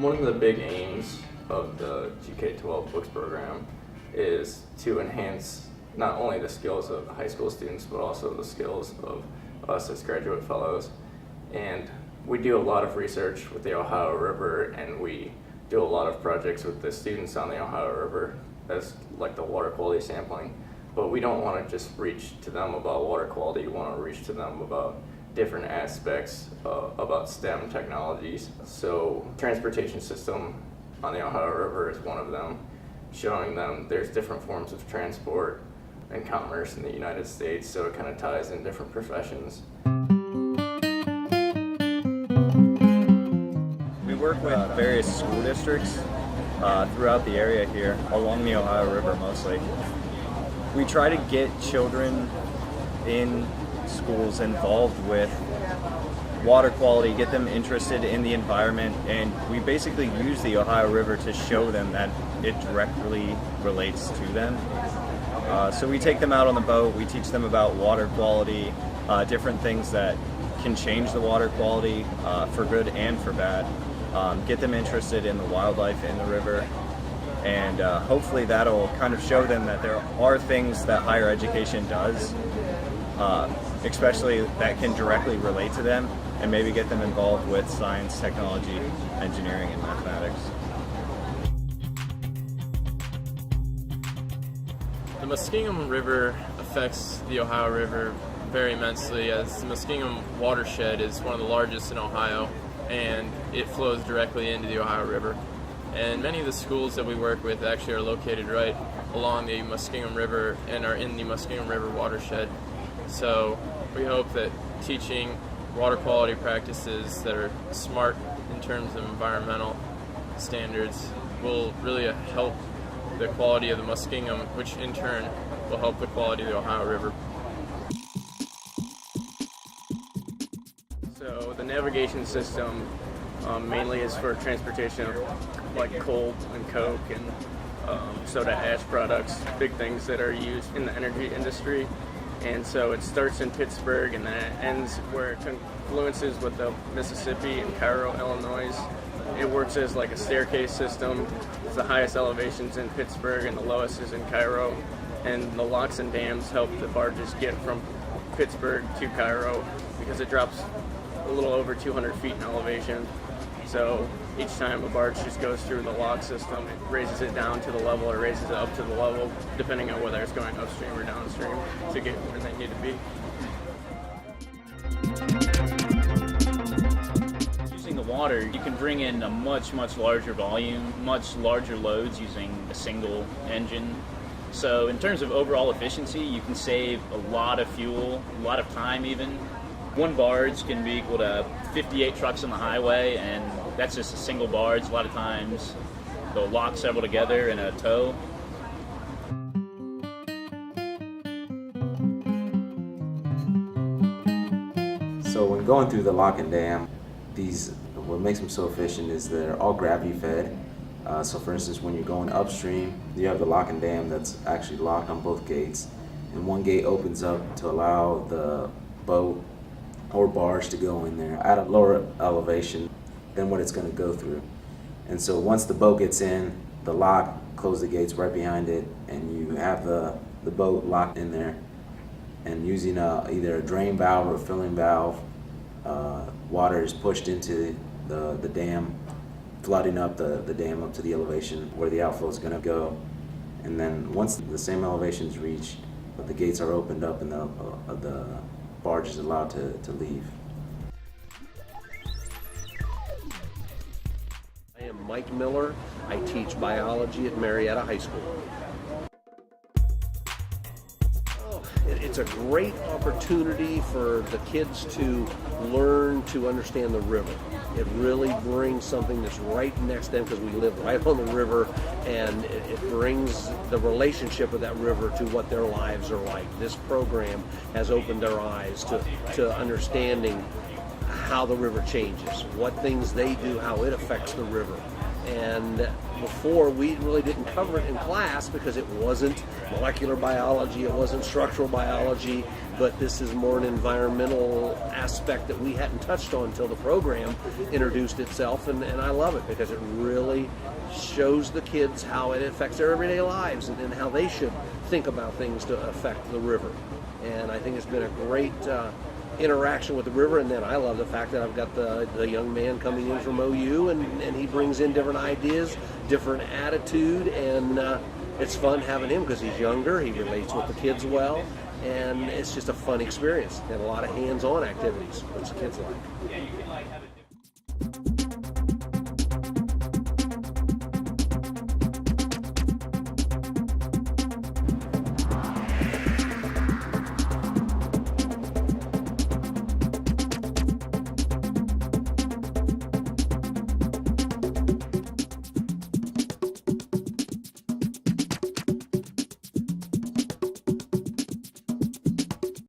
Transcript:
One of the big aims of the GK12 books program is to enhance not only the skills of high school students, but also the skills of us as graduate fellows. And we do a lot of research with the Ohio River, and we do a lot of projects with the students on the Ohio River as like the water quality sampling. But we don't want to just reach to them about water quality, we want to reach to them about different aspects about STEM technologies. So transportation system on the Ohio River is one of them, showing them there's different forms of transport and commerce in the United States, so it kind of ties in different professions. We work with various school districts throughout the area here, along the Ohio River mostly. We try to get children in schools involved with water quality, get them interested in the environment, and we basically use the Ohio River to show them that it directly relates to them. So we take them out on the boat, we teach them about water quality, different things that can change the water quality for good and for bad, get them interested in the wildlife in the river, and hopefully that'll kind of show them that there are things that higher education does, especially that can directly relate to them, and maybe get them involved with science, technology, engineering, and mathematics. The Muskingum River affects the Ohio River very immensely, as the Muskingum watershed is one of the largest in Ohio, and it flows directly into the Ohio River. And many of the schools that we work with actually are located right along the Muskingum River and are in the Muskingum River watershed. So we hope that teaching water quality practices that are smart in terms of environmental standards will really help the quality of the Muskingum, which in turn will help the quality of the Ohio River. So the navigation system mainly is for transportation of like coal and coke and soda ash products, big things that are used in the energy industry. And so it starts in Pittsburgh and then it ends where it confluences with the Mississippi in Cairo, Illinois. It works as like a staircase system. It's the highest elevations in Pittsburgh and the lowest is in Cairo. And the locks and dams help the barges get from Pittsburgh to Cairo because it drops a little over 200 feet in elevation. So each time a barge just goes through the lock system, it raises it down to the level or raises it up to the level, depending on whether it's going upstream or downstream to get where they need to be. Using the water, you can bring in a much larger volume, much larger loads using a single engine. So in terms of overall efficiency, you can save a lot of fuel, a lot of time even. One barge can be equal to 58 trucks on the highway, and that's just a single barge. A lot of times they'll lock several together in a tow. So when going through the lock and dam, what makes them so efficient is they're all gravity fed. So for instance, when you're going upstream, you have the lock and dam that's actually locked on both gates, and one gate opens up to allow the boat or barge to go in there at a lower elevation than what it's going to go through. And so once the boat gets in, the lock closes the gates right behind it, and you have the boat locked in there. And using either a drain valve or a filling valve, water is pushed into the dam, flooding up the dam up to the elevation where the outflow is going to go. And then once the same elevation is reached, the gates are opened up and the barge is allowed to leave. I am Mike Miller. I teach biology at Marietta High School. It's a great opportunity for the kids to learn to understand the river. It really brings something that's right next to them because we live right on the river, and it brings the relationship of that river to what their lives are like. This program has opened their eyes to understanding how the river changes, what things they do, how it affects the river. And before, we really didn't cover it in class because it wasn't molecular biology, it wasn't structural biology. but this is more an environmental aspect that we hadn't touched on until the program introduced itself, and I love it because it really shows the kids how it affects their everyday lives and how they should think about things to affect the river. And I think it's been a great interaction with the river. And then I love the fact that I've got the young man coming in from OU, and he brings in different ideas, different attitude, and it's fun having him because he's younger, he relates with the kids well, and it's just a fun experience and a lot of hands-on activities, which the kids like.